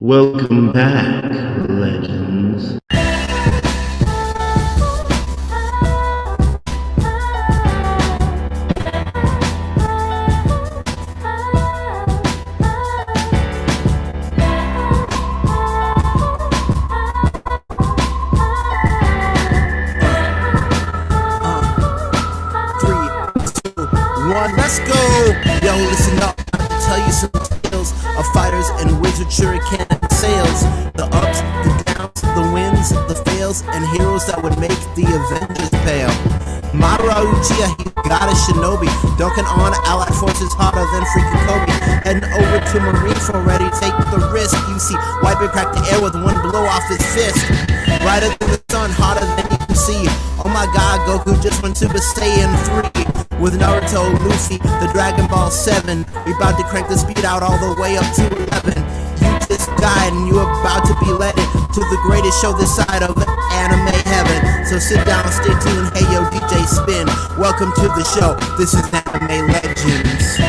Welcome back, legends. 3, 2, 1, let's go! Yo, listen up, I'm gonna tell you some tales of fighters and wizard shuriken sails. The ups, the downs, the wins, the fails, and heroes that would make the Avengers pale. Madara Uchiha, he got a shinobi, dunking on allied forces harder than freaking Kobe. Heading over to Marineford, ready to take the risk. You see, Wiper crack the air with one blow off his fist. Brighter than the sun, hotter than you can see. Oh my god, Goku just went Super Saiyan 3. With Naruto, Luffy, the Dragon Ball 7. We about to crank the speed out all the way up to 11. You just died and you about to be led to the greatest show this side of anime heaven. So sit down, stay tuned, hey yo DJ Spin. Welcome to the show, this is Anime Legends.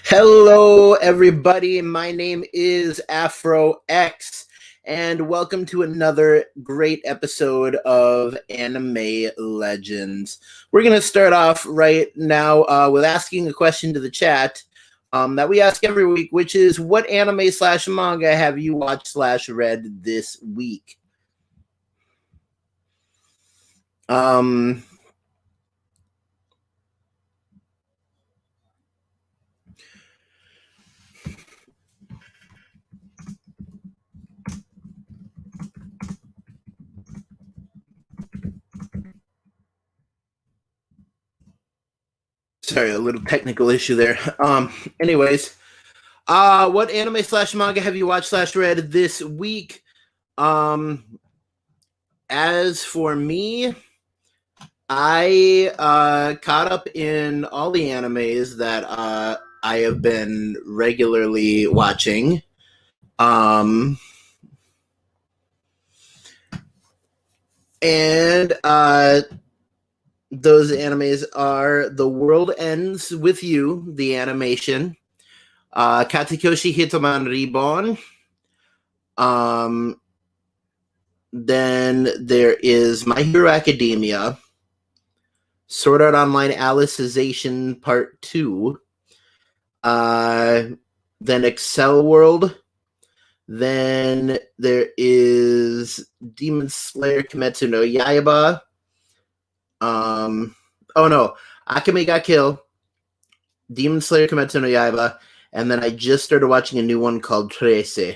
Hello everybody, my name is Afro X, and welcome to another great episode of Anime Legends. We're going to start off right now with asking a question to the chat that we ask every week, which is, what anime/manga have you watched/read this week? Sorry, a little technical issue there. Anyways, what anime/manga have you watched/read this week? As for me, I caught up in all the animes that I have been regularly watching. And those animes are The World Ends With You, the animation, Katekoshi Hitman Reborn. Then there is My Hero Academia, Sword Art Online Alicization Part 2, then Excel World, then there is Demon Slayer Kimetsu no Yaiba, Akame ga Kill, Demon Slayer Kimetsu no Yaiba, and then I just started watching a new one called Trece,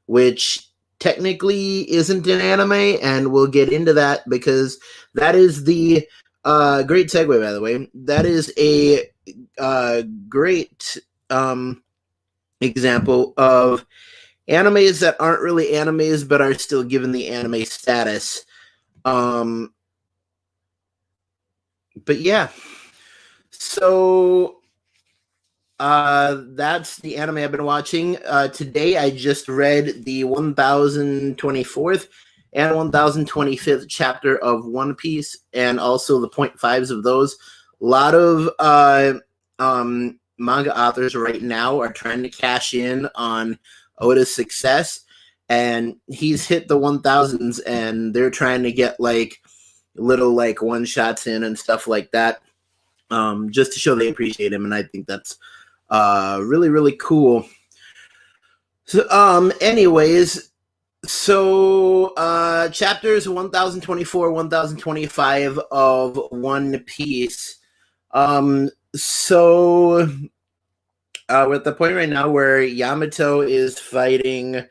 which technically isn't an anime, and we'll get into that because that is the great segue, by the way. That is a great example of animes that aren't really animes but are still given the anime status. But yeah, so that's the anime I've been watching. Today I just read the 1024th and 1025th chapter of One Piece, and also the 0.5s of those. A lot of manga authors right now are trying to cash in on Oda's success, and he's hit the 1000s, and they're trying to get like little like one shots in and stuff like that, just to show they appreciate him, and I think that's really, really cool. So anyways, so chapters 1024, 1025 of One Piece. So we're at the point right now where Yamato is fighting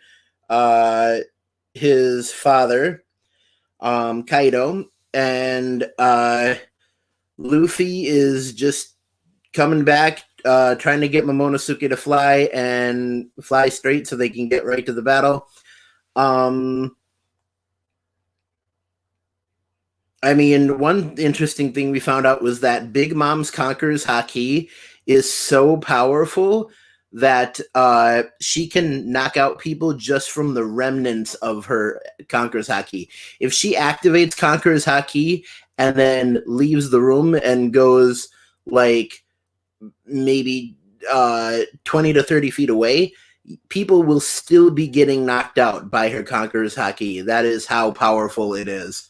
his father, Kaido, and Luffy is just coming back, trying to get Momonosuke to fly straight so they can get right to the battle. I mean, one interesting thing we found out was that Big Mom's Conquerors Haki is so powerful that she can knock out people just from the remnants of her Conquerors Haki. If she activates Conquerors Haki and then leaves the room and goes like maybe 20 to 30 feet away, people will still be getting knocked out by her Conquerors Haki. That is how powerful it is.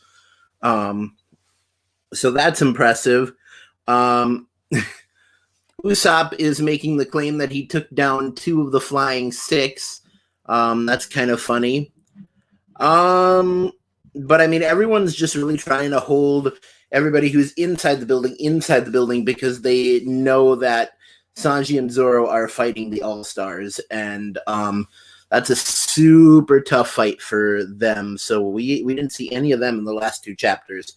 So that's impressive. Usopp is making the claim that he took down 2 of the flying 6. That's kind of funny. But I mean, everyone's just really trying to hold everybody who's inside the building because they know that Sanji and Zoro are fighting the All-Stars, and that's a super tough fight for them. So we didn't see any of them in the last 2 chapters.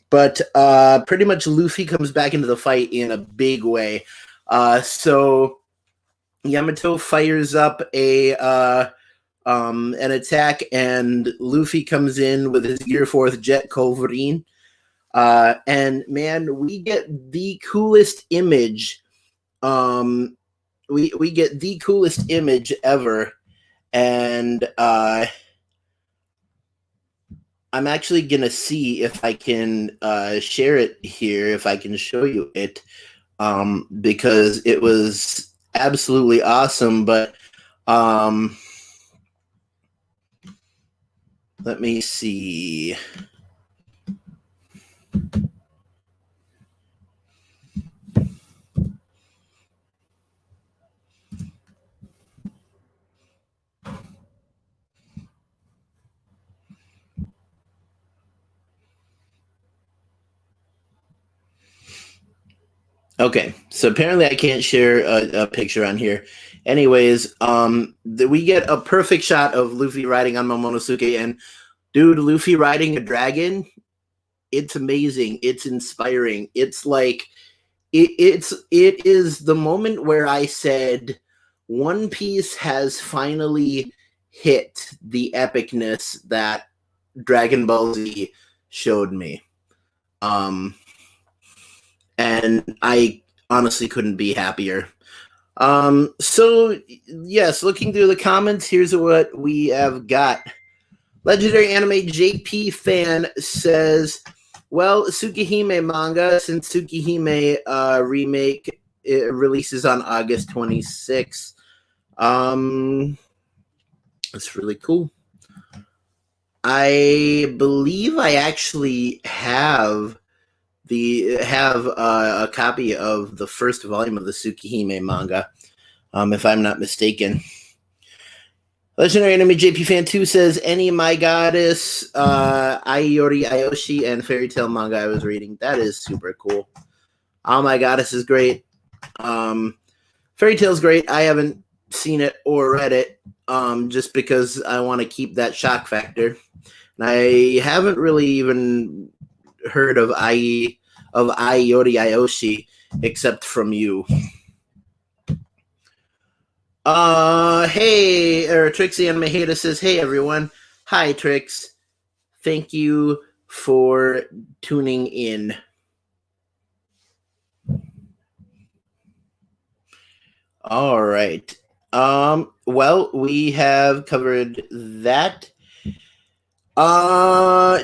But pretty much Luffy comes back into the fight in a big way. So Yamato fires up an attack, and Luffy comes in with his Gear 4th Jet Culverin. And man, we get the coolest image. We get the coolest image ever, and I'm actually gonna see if I can share it here, if I can show you it, because it was absolutely awesome. But let me see. Okay, so apparently I can't share a picture on here. Anyways, we get a perfect shot of Luffy riding on Momonosuke, and dude, Luffy riding a dragon, it's amazing. It's inspiring. It's like it is the moment where I said One Piece has finally hit the epicness that Dragon Ball Z showed me. And I honestly couldn't be happier. So yes, looking through the comments, here's what we have got. Legendary Anime JP Fan says, well, Tsukihime manga, since Tsukihime remake releases on August 26th. That's really cool. I believe I actually have a copy of the first volume of the Tsukihime manga, if I'm not mistaken. Legendary Anime JP Fan 2 says, any My Goddess, Ayori Ayoshi, and Fairy Tail manga I was reading. That is super cool. Oh My Goddess is great. Fairy Tail's great. I haven't seen it or read it, just because I want to keep that shock factor. And I haven't really even heard of Ayori Ayoshi except from you. Hey, Trixie and Maheda says, hey everyone. Hi Trix. Thank you for tuning in. All right. Well, we have covered that.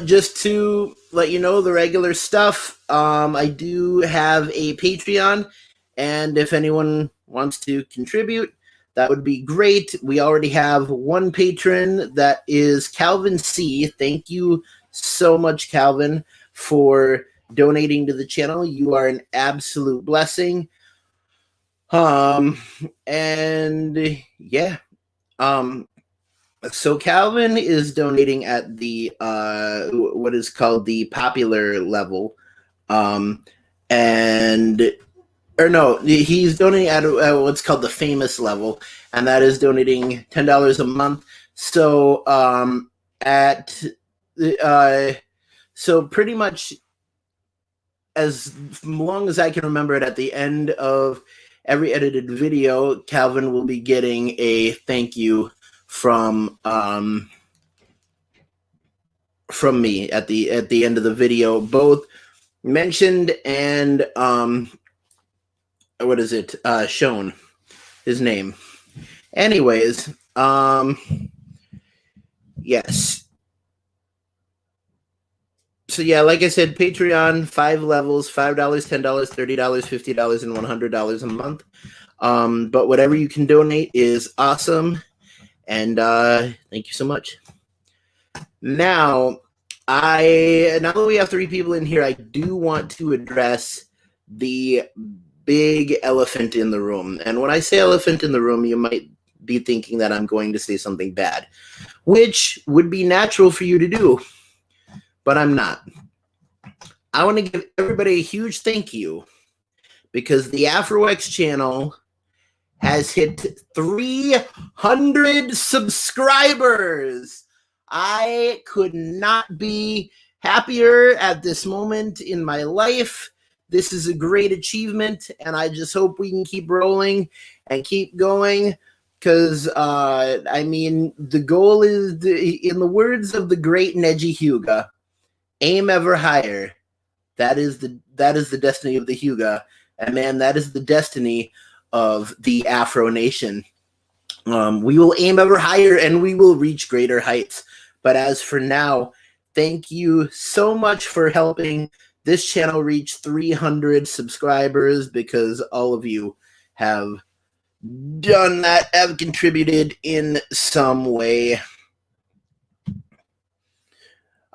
Just to let you know the regular stuff, I do have a Patreon, and if anyone wants to contribute, that would be great. We already have one patron, that is Calvin C. Thank you so much, Calvin, for donating to the channel. You are an absolute blessing. And yeah. So Calvin is donating at the what is called the popular level, he's donating at what's called the famous level, and that is donating $10 a month. So so pretty much as long as I can remember it, at the end of every edited video, Calvin will be getting a thank you from me at the end of the video, both mentioned and what is it? Shown his name. Anyways, yes. So yeah, like I said, Patreon, 5 levels, $5, $10, $30, $50, and $100 a month. But whatever you can donate is awesome. And thank you so much. Now that we have 3 people in here, I do want to address the big elephant in the room. And when I say elephant in the room, you might be thinking that I'm going to say something bad, which would be natural for you to do, but I'm not. I want to give everybody a huge thank you because the AfroX channel has hit 300 subscribers. I could not be happier at this moment in my life. This is a great achievement, and I just hope we can keep rolling and keep going because, I mean, the goal is, in the words of the great Neji Hyuga, aim ever higher. That is the destiny of the Hyuga, and man, that is the destiny of the Afro Nation. We will aim ever higher, and we will reach greater heights. But as for now, thank you so much for helping this channel reach 300 subscribers, because all of you have done that, have contributed in some way.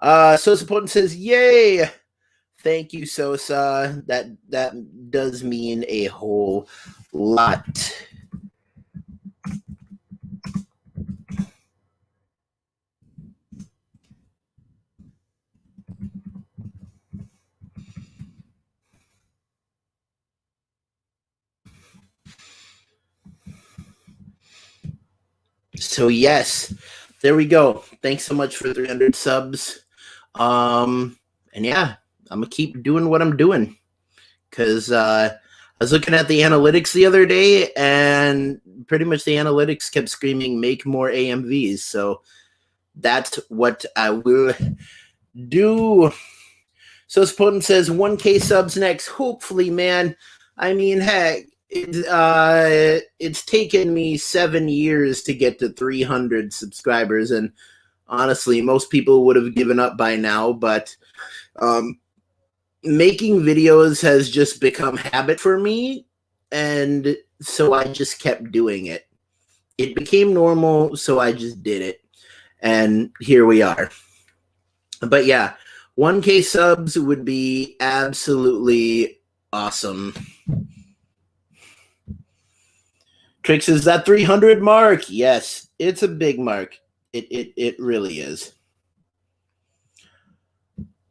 Sosa Potent says, yay! Thank you, Sosa. That does mean a whole lot. So yes, there we go. Thanks so much for 300 subs. And yeah, I'm gonna keep doing what I'm doing because I was looking at the analytics the other day, and pretty much the analytics kept screaming, "Make more AMVs." So that's what I will do. So Spoten says 1K subs next. Hopefully, man. I mean, heck, it's taken me 7 years to get to 300 subscribers, and honestly, most people would have given up by now, but making videos has just become habit for me, and so I just kept doing it. It became normal, so I just did it, and here we are. But yeah, 1K subs would be absolutely awesome. Trix, is that 300 mark? Yes, it's a big mark. It really is.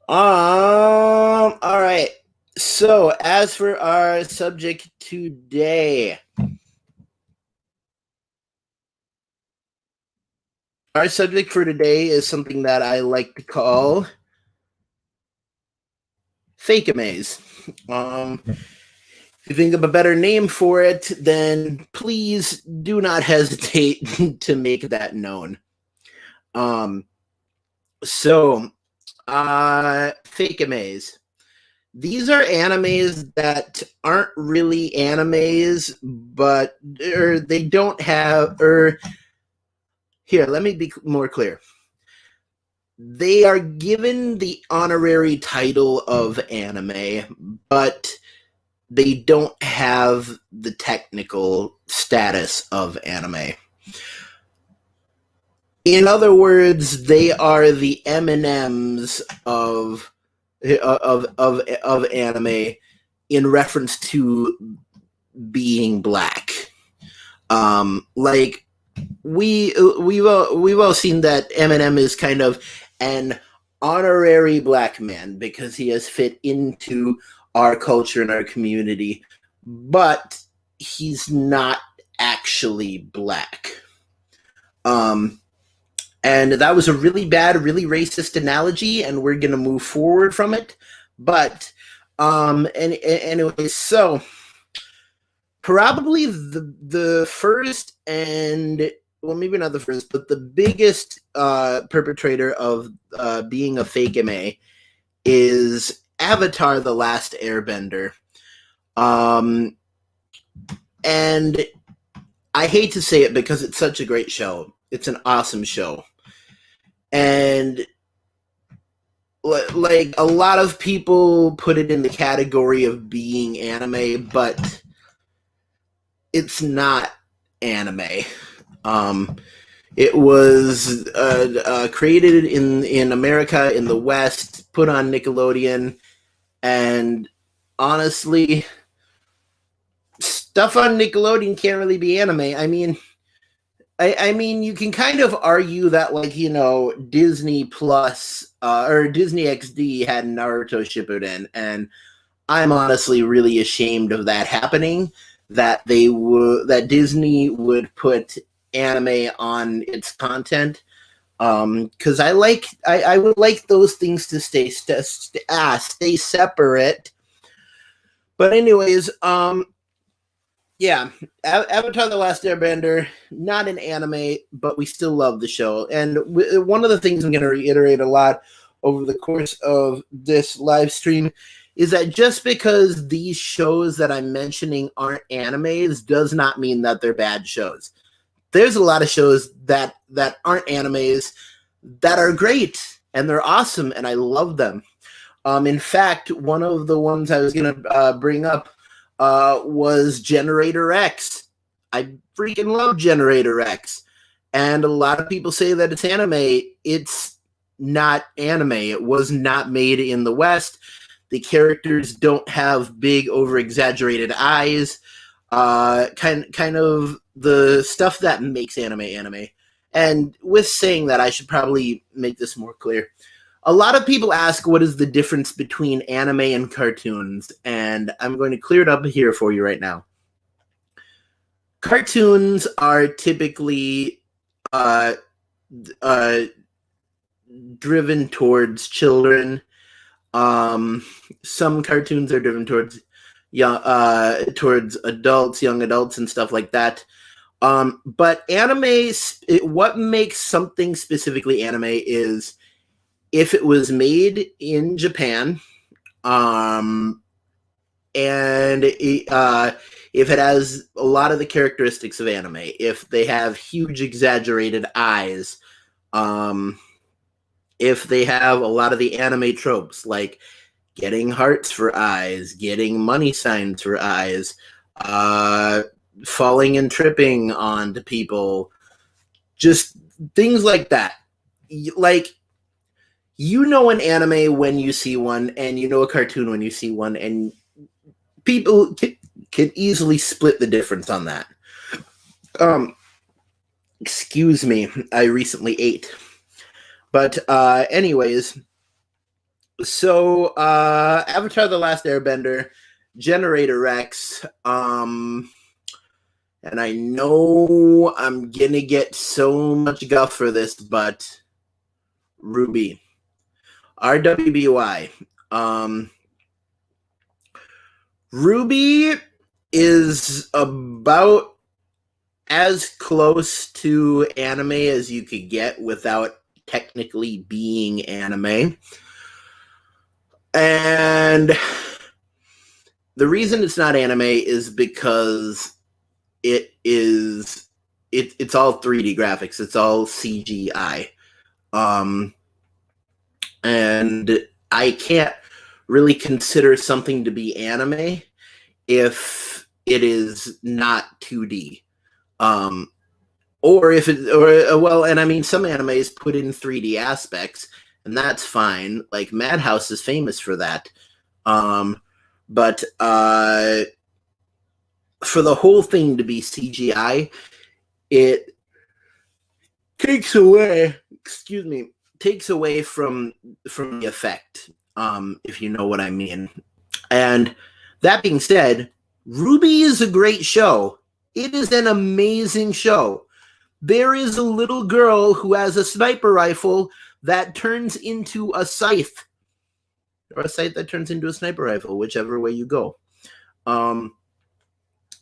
All right. So as for our subject today, our subject for today is something that I like to call fake-a-maze. If you think of a better name for it, then please do not hesitate to make that known. Fake-a-maze. These are animes that aren't really animes, but they don't have, here, let me be more clear. They are given the honorary title of anime, but they don't have the technical status of anime. In other words, they are the M&Ms of anime in reference to being black. Like we've all seen that Eminem is kind of an honorary black man because he has fit into our culture and our community, but he's not actually black. And that was a really bad, really racist analogy, and we're going to move forward from it. But anyway, so probably the first and well, maybe not the first, but the biggest perpetrator of being a fake MA is Avatar: The Last Airbender. And I hate to say it because it's such a great show. It's an awesome show. And like a lot of people put it in the category of being anime, but it's not anime. It was created in America, in the West, put on Nickelodeon, and honestly, stuff on Nickelodeon can't really be anime. I mean, you can kind of argue that, like, you know, Disney Plus or Disney XD had Naruto Shippuden, and I'm honestly really ashamed of that happening. That Disney would put anime on its content, because I would like those things to stay separate. But anyways, yeah, Avatar: The Last Airbender, not an anime, but we still love the show. And one of the things I'm going to reiterate a lot over the course of this live stream is that just because these shows that I'm mentioning aren't animes does not mean that they're bad shows. There's a lot of shows that aren't animes that are great, and they're awesome, and I love them. In fact, one of the ones I was going to bring up was Generator X. I freaking love Generator X. And a lot of people say that it's anime. It's not anime. It was not made in the West. The characters don't have big, over-exaggerated eyes. Kind of the stuff that makes anime. And with saying that, I should probably make this more clear. A lot of people ask what is the difference between anime and cartoons, and I'm going to clear it up here for you right now. Cartoons are typically driven towards children. Some cartoons are driven towards towards adults, young adults, and stuff like that. But anime, what makes something specifically anime is if it was made in Japan, and if it has a lot of the characteristics of anime, if they have huge exaggerated eyes, if they have a lot of the anime tropes, like getting hearts for eyes, getting money signs for eyes, falling and tripping onto people, just things like that. Like, you know an anime when you see one, and you know a cartoon when you see one, and people can easily split the difference on that. Excuse me, I recently ate. But anyways, so Avatar: The Last Airbender, Generator X, and I know I'm gonna get so much guff for this, but RWBY. RWBY. RWBY is about as close to anime as you could get without technically being anime. And the reason it's not anime is because it's all 3D graphics. It's all CGI. And I can't really consider something to be anime if it is not 2D. Or if it, or well, and I mean, some animes put in 3D aspects, and that's fine. Like Madhouse is famous for that. But for the whole thing to be CGI, it takes away from the effect, if you know what I mean. And that being said, RWBY is a great show. It is an amazing show. There is a little girl who has a sniper rifle that turns into a scythe. Or a scythe that turns into a sniper rifle, whichever way you go.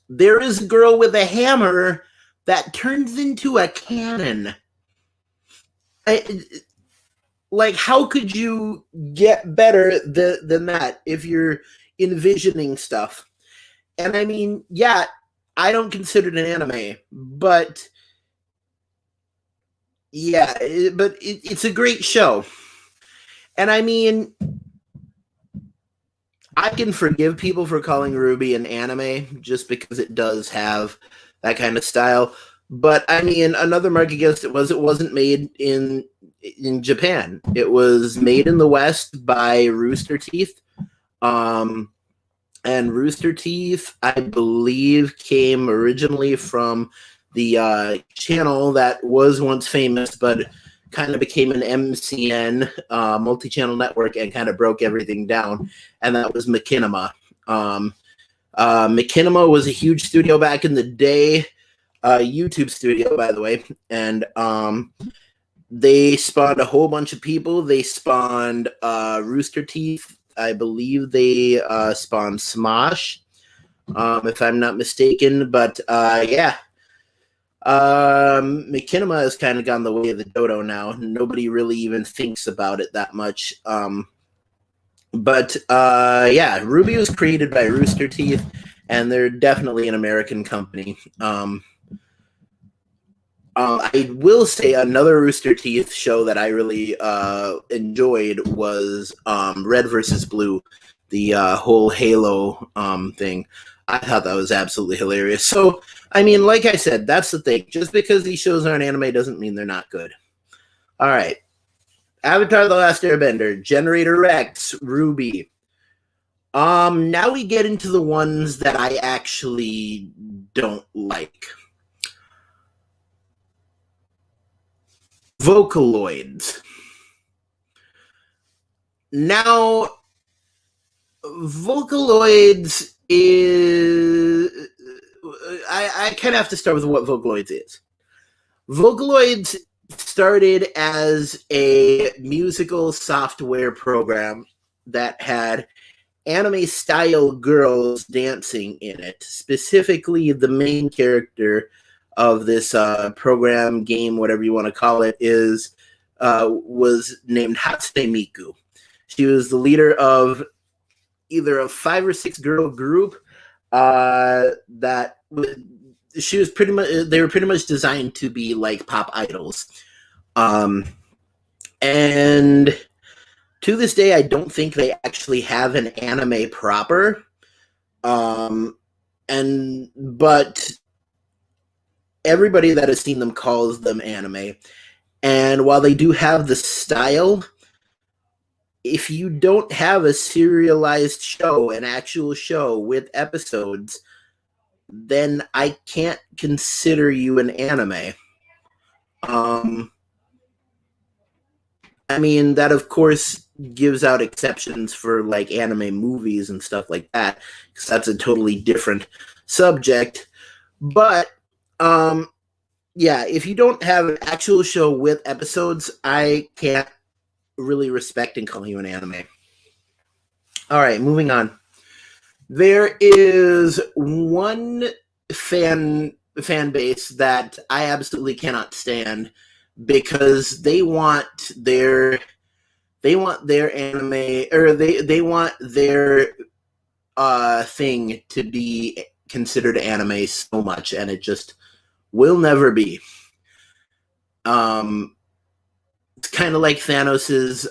There is a girl with a hammer that turns into a canon. Like, how could you get better than that if you're envisioning stuff? And I mean, yeah, I don't consider it an anime, but yeah, it's a great show. And I mean, I can forgive people for calling RWBY an anime just because it does have that kind of style. But I mean, another mark against it wasn't made in Japan. It was made in the West by Rooster Teeth. And Rooster Teeth, I believe, came originally from the channel that was once famous, but kind of became an MCN, multi-channel network, and kind of broke everything down. And that was Machinima. Machinima was a huge studio back in the day, YouTube studio, by the way, and they spawned a whole bunch of people. They spawned Rooster Teeth. I believe they spawned Smosh, if I'm not mistaken. But yeah, Machinima has kind of gone the way of the dodo now. Nobody really even thinks about it that much. But yeah, RWBY was created by Rooster Teeth, and they're definitely an American company. I will say another Rooster Teeth show that I really enjoyed was Red versus Blue, the whole Halo thing. I thought that was absolutely hilarious. So, I mean, like I said, that's the thing. Just because these shows aren't anime doesn't mean they're not good. All right. Avatar: The Last Airbender, Generator Rex, RWBY. Now we get into the ones that I actually don't like. Vocaloids. Now, Vocaloids is... I kind of have to start with what Vocaloids is. Vocaloids started as a musical software program that had anime-style girls dancing in it. Specifically, the main character of this program, game, whatever you want to call it, was named Hatsune Miku. She was the leader of either a 5 or 6 girl group that she was pretty much. They were pretty much designed to be like pop idols, and to this day, I don't think they actually have an anime proper. But everybody that has seen them calls them anime. And while they do have the style, if you don't have a serialized show, an actual show with episodes, then I can't consider you an anime. I mean, that of course gives out exceptions for like anime movies and stuff like that, because that's a totally different subject. But yeah, if you don't have an actual show with episodes, I can't really respect and call you an anime. All right, moving on. There is one fan base that I absolutely cannot stand, because they want their anime, or they want their thing to be considered anime so much, and it just will never be. It's kind of like Thanos's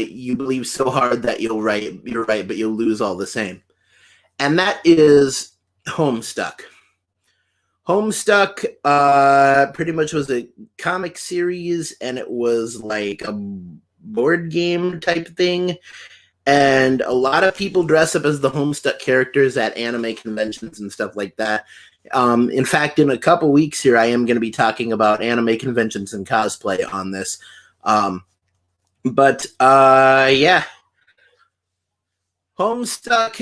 you believe so hard that you're right, but you'll lose all the same. And that is Homestuck. Homestuck pretty much was a comic series, and it was like a board game type thing. And a lot of people dress up as the Homestuck characters at anime conventions and stuff like that. In fact, in a couple weeks here, I am going to be talking about anime conventions and cosplay on this. But yeah. Homestuck,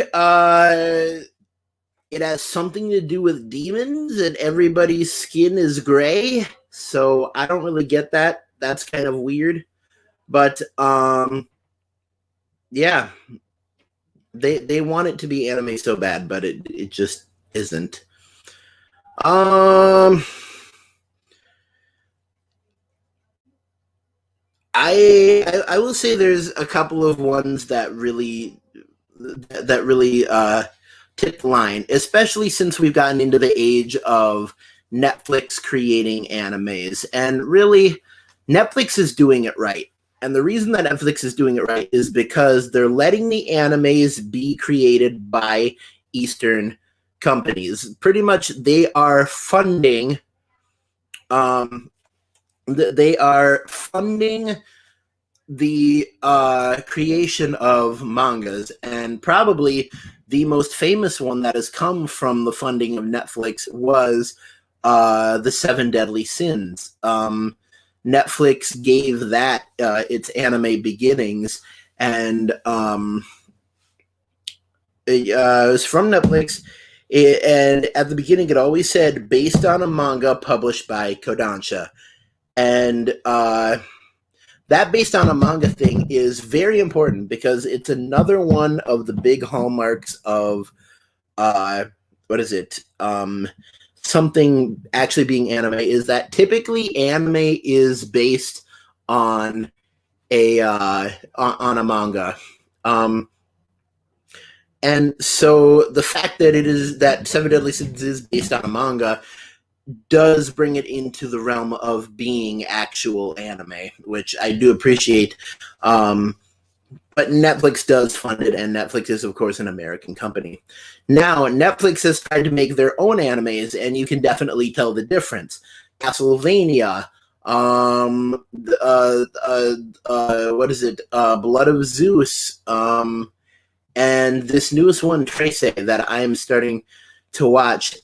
it has something to do with demons, and everybody's skin is gray, so I don't really get that. That's kind of weird. But yeah, they want it to be anime so bad, but it just isn't. I will say there's a couple of ones that really tip the line, especially since we've gotten into the age of Netflix creating animes. And really, Netflix is doing it right. And the reason that Netflix is doing it right is because they're letting the animes be created by Eastern companies. Pretty much, they are funding. They are funding the creation of mangas, and probably the most famous one that has come from the funding of Netflix was the Seven Deadly Sins. Netflix gave that its anime beginnings, and it was from Netflix. And at the beginning, it always said based on a manga published by Kodansha, and that based on a manga thing is very important because it's another one of the big hallmarks of something actually being anime, is that typically anime is based on a manga. And so the fact that it is that Seven Deadly Sins is based on a manga does bring it into the realm of being actual anime, which I do appreciate. But Netflix does fund it, and Netflix is, of course, an American company. Now, Netflix has tried to make their own animes, and you can definitely tell the difference. Castlevania, Blood of Zeus, and this newest one, Trace, that I am starting to watch.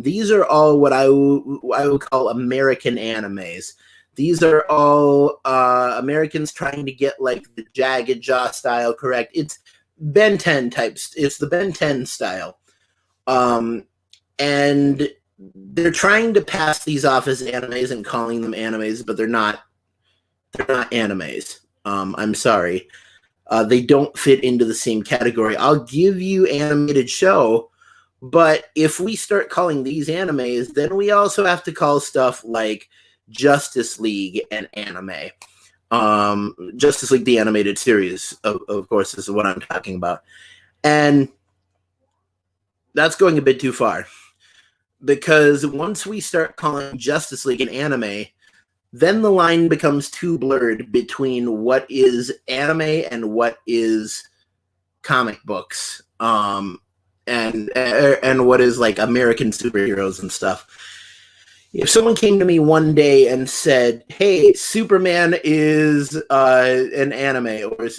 These are all what I would call American animes. These are all Americans trying to get like the Jagged Jaw style correct. It's Ben 10 types. It's the Ben 10 style. And they're trying to pass these off as animes and calling them animes, but they're not animes. I'm sorry. They don't fit into the same category. I'll give you animated show, but if we start calling these animes, then we also have to call stuff like Justice League an anime. Justice League, the animated series, of course, is what I'm talking about. And that's going a bit too far. Because once we start calling Justice League an anime, then the line becomes too blurred between what is anime and what is comic books. And what is like American superheroes and stuff. If someone came to me one day and said, "Hey, Superman is an anime," or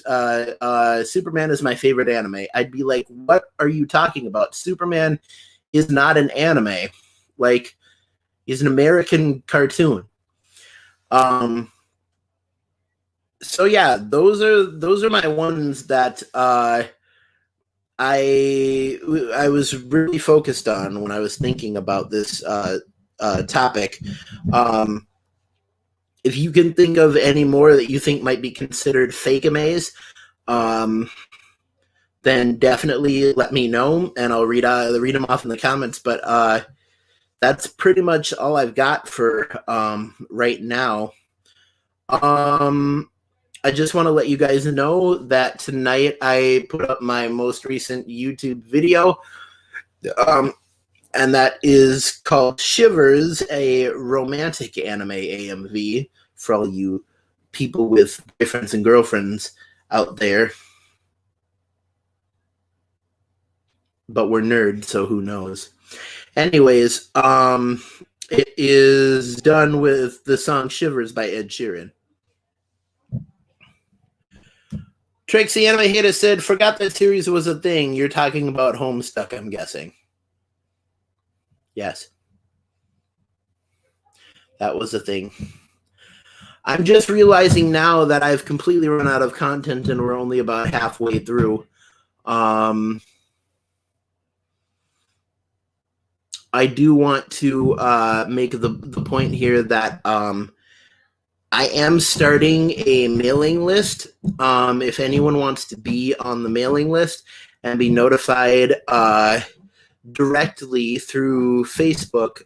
"Superman is my favorite anime," I'd be like, "What are you talking about? Superman is not an anime. Like, he's an American cartoon." So yeah, those are my ones that I was really focused on when I was thinking about this topic. If you can think of any more that you think might be considered fake-ames, then definitely let me know, and I'll read them off in the comments. But that's pretty much all I've got for right now. I just want to let you guys know that tonight I put up my most recent YouTube video, and that is called Shivers, a romantic anime AMV for all you people with boyfriends and girlfriends out there. But we're nerds, so who knows? Anyways, it is done with the song Shivers by Ed Sheeran. Trixie Anime Hater said, "Forgot that series was a thing. You're talking about Homestuck, I'm guessing." Yes. That was a thing. I'm just realizing now that I've completely run out of content and we're only about halfway through. I do want to make the point here that I am starting a mailing list. If anyone wants to be on the mailing list and be notified directly through Facebook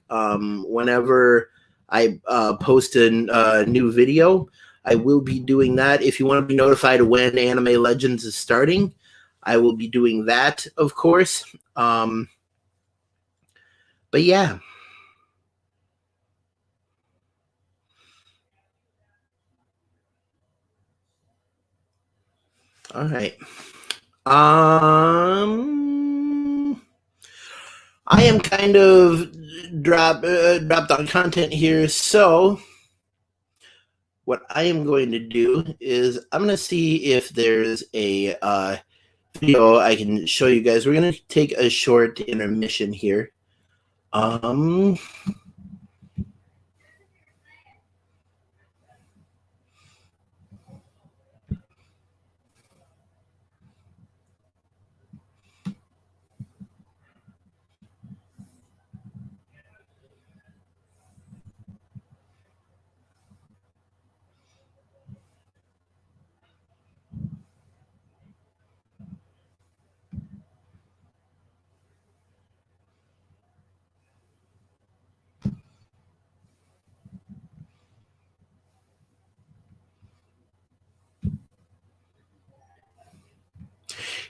whenever I post a new video, I will be doing that. If you want to be notified when Anime Legends is starting, I will be doing that, of course. But yeah. All right. I am kind of dropped on content here, so what I am going to do is I'm going to see if there's a video I can show you guys. We're going to take a short intermission here.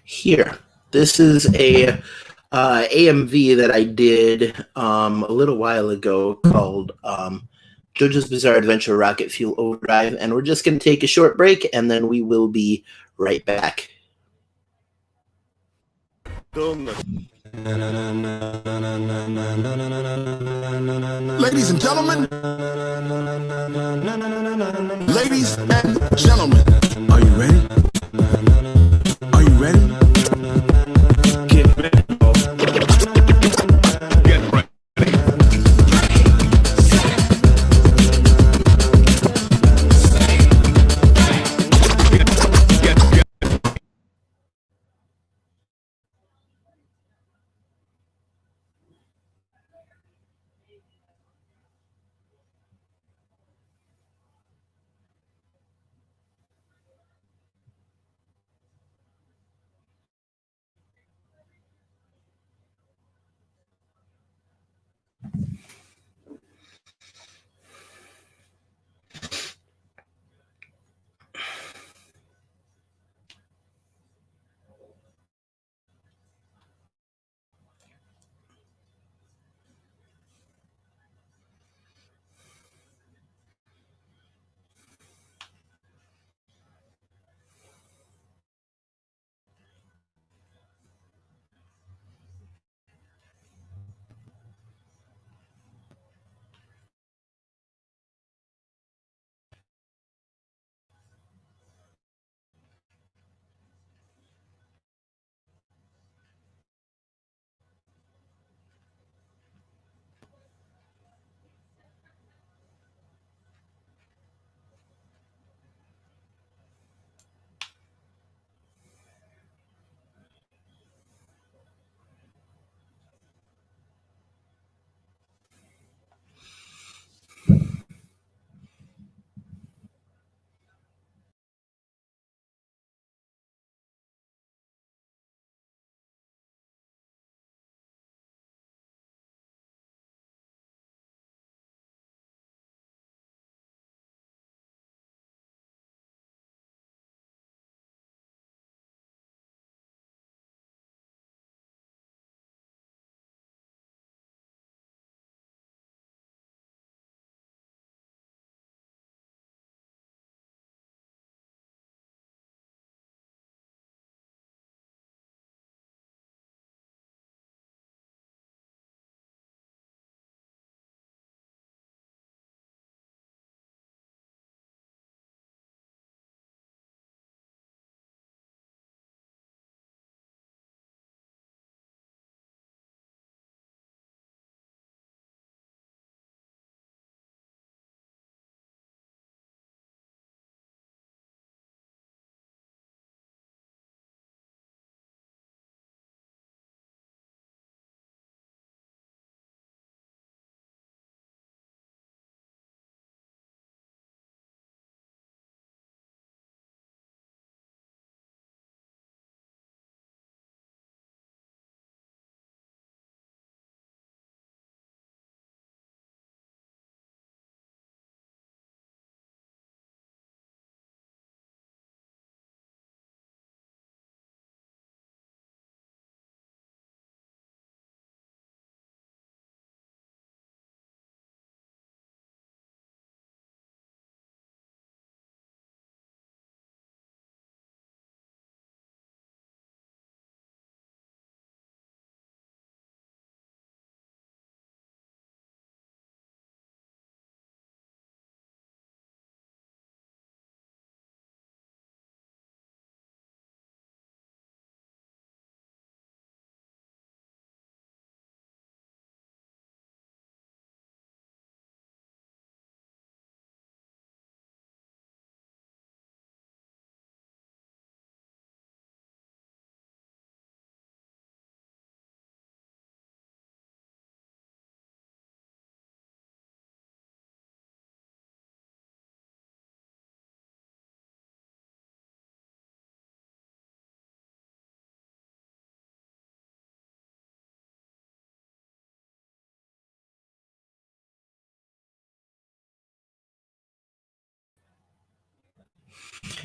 Here, this is a AMV that I did a little while ago called JoJo's Bizarre Adventure Rocket Fuel Overdrive, and we're just going to take a short break, and then we will be right back. Ladies and gentlemen, ladies and gentlemen, are you ready? Are you ready? Get ready. Get ready.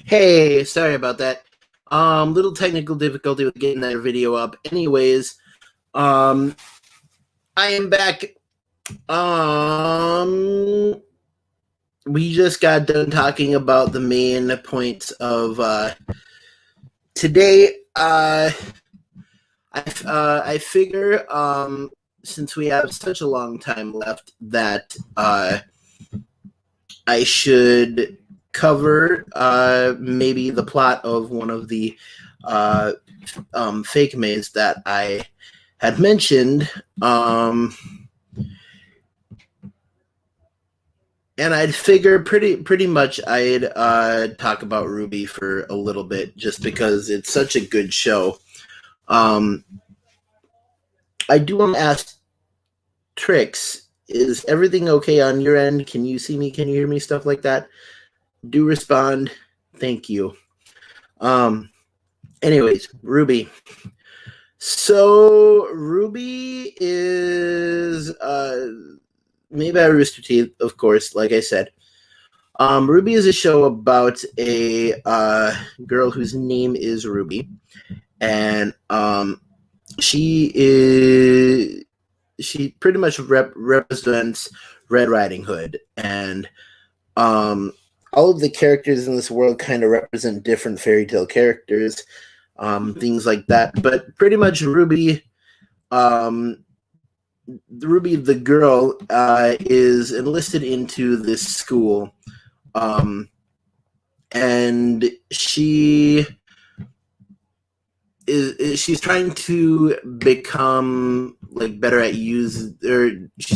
Hey, sorry about that. Little technical difficulty with getting that video up. Anyways, I am back. We just got done talking about the main points of today. I figure since we have such a long time left that I should cover maybe the plot of one of the fake maze that I had mentioned. And I'd figure pretty much I'd talk about RWBY for a little bit just because it's such a good show. I do want to ask Trix, is everything okay on your end? Can you see me? Can you hear me? Stuff like that. Do respond. Thank you. Anyways, RWBY. So RWBY is made by Rooster Teeth, of course, like I said. RWBY is a show about a girl whose name is Ruby, and she pretty much represents Red Riding Hood, and all of the characters in this world kind of represent different fairy tale characters, things like that. But pretty much RWBY, RWBY the girl, is enlisted into this school, and she's trying to become like better at she's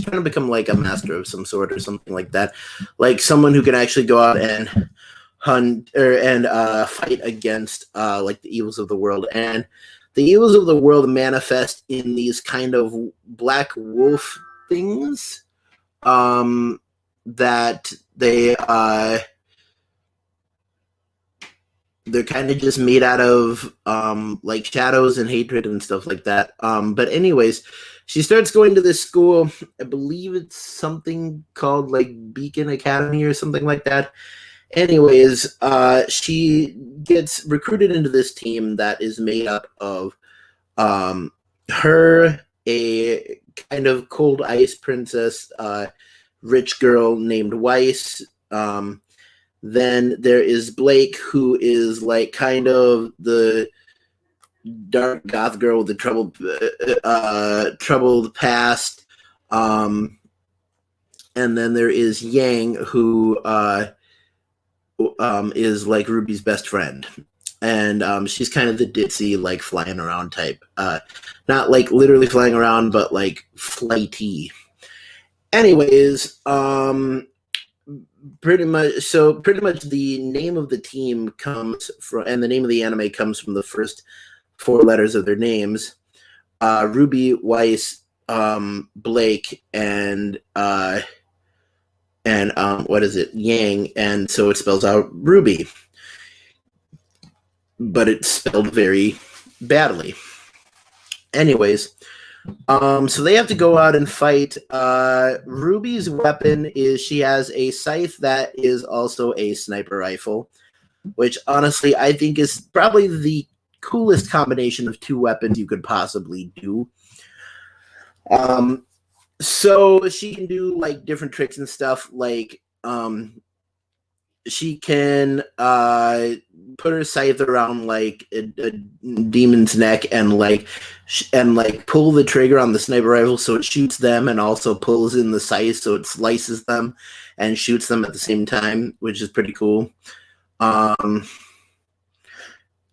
trying to become like a master of some sort or something like that, like someone who can actually go out and hunt and fight against like the evils of the world. And the evils of the world manifest in these kind of black wolf things that they're kind of just made out of like shadows and hatred and stuff like that. But anyways, she starts going to this school. I believe it's something called like Beacon Academy or something like that. Anyways, she gets recruited into this team that is made up of her, a kind of cold ice princess, rich girl named Weiss. Then there is Blake, who is like kind of the dark goth girl with the troubled past. And then there is Yang, who is like Ruby's best friend. And she's kind of the ditzy, like flying around type. Not like literally flying around, but like flighty. Anyways, pretty much the name of the team comes from, and the name of the anime comes from the first four letters of their names: Ruby, Weiss, Blake, and what is it? Yang. And so it spells out RWBY, but it's spelled very badly. Anyways, so they have to go out and fight. RWBY's weapon is she has a scythe that is also a sniper rifle, which honestly I think is probably the coolest combination of two weapons you could possibly do. So she can do like different tricks and stuff, like she can put her scythe around like a demon's neck and pull the trigger on the sniper rifle so it shoots them, and also pulls in the scythe so it slices them and shoots them at the same time, which is pretty cool.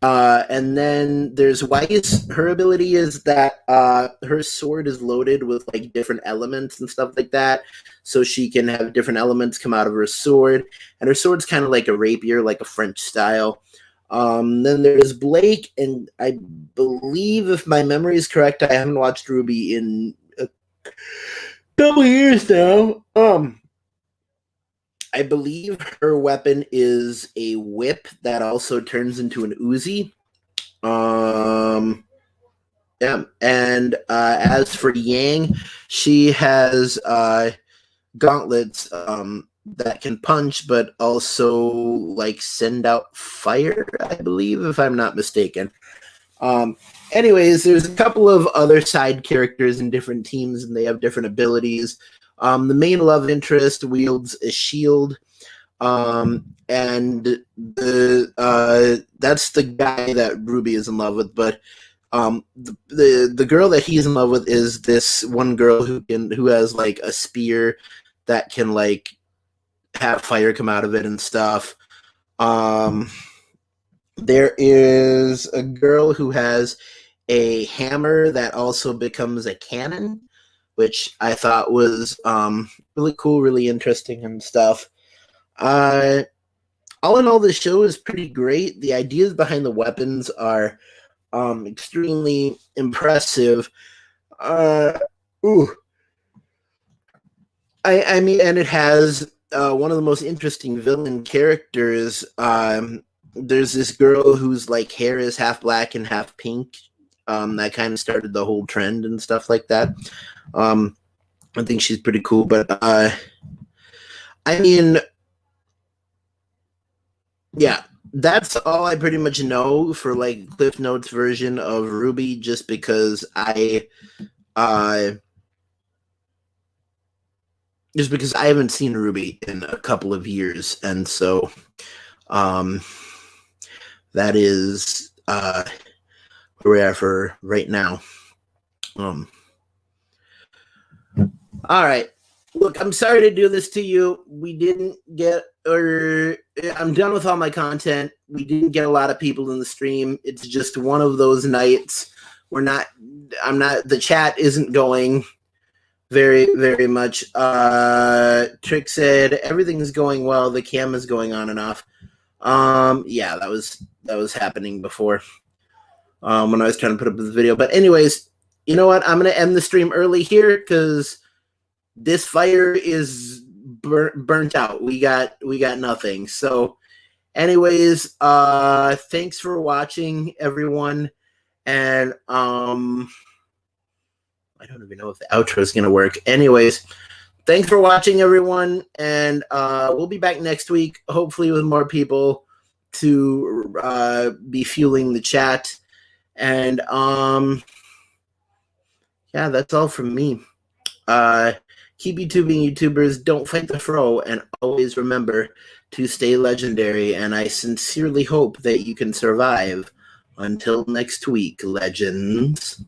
And then there's Weiss. Her ability is that her sword is loaded with like different elements and stuff like that, so she can have different elements come out of her sword, and her sword's kind of like a rapier, like a French style. Then there's Blake, and I believe, if my memory is correct, I haven't watched RWBY in a couple years now. I believe her weapon is a whip that also turns into an Uzi. Yeah, and as for Yang, she has gauntlets that can punch, but also like send out fire, I believe, if I'm not mistaken. Anyways, there's a couple of other side characters in different teams, and they have different abilities. The main love interest wields a shield, and that's the guy that Ruby is in love with. But the girl that he's in love with is this one girl who has like a spear that can like have fire come out of it and stuff. There is a girl who has a hammer that also becomes a cannon, which I thought was really cool, really interesting and stuff. All in all, the show is pretty great. The ideas behind the weapons are extremely impressive. Ooh. I mean, and it has one of the most interesting villain characters. There's this girl whose like hair is half black and half pink. That kind of started the whole trend and stuff like that. I think she's pretty cool, but I mean, yeah, that's all I pretty much know for like Cliff Notes version of Ruby, just because I haven't seen Ruby in a couple of years, and so that is where we are for right now. All right. Look, I'm sorry to do this to you. We didn't get, or I'm done with all my content. We didn't get a lot of people in the stream. It's just one of those nights. The chat isn't going very, very much. Trick said, everything's going well. The cam is going on and off. Yeah, that was happening before when I was trying to put up this video. But anyways, you know what? I'm going to end the stream early here because this fire is burnt out. We got nothing. So anyways, thanks for watching, everyone. And I don't even know if the outro is going to work. Anyways, thanks for watching, everyone. And we'll be back next week, hopefully with more people to be fueling the chat. And yeah, that's all from me. Keep YouTubing, YouTubers. Don't fight the fro, and always remember to stay legendary. And I sincerely hope that you can survive until next week, legends.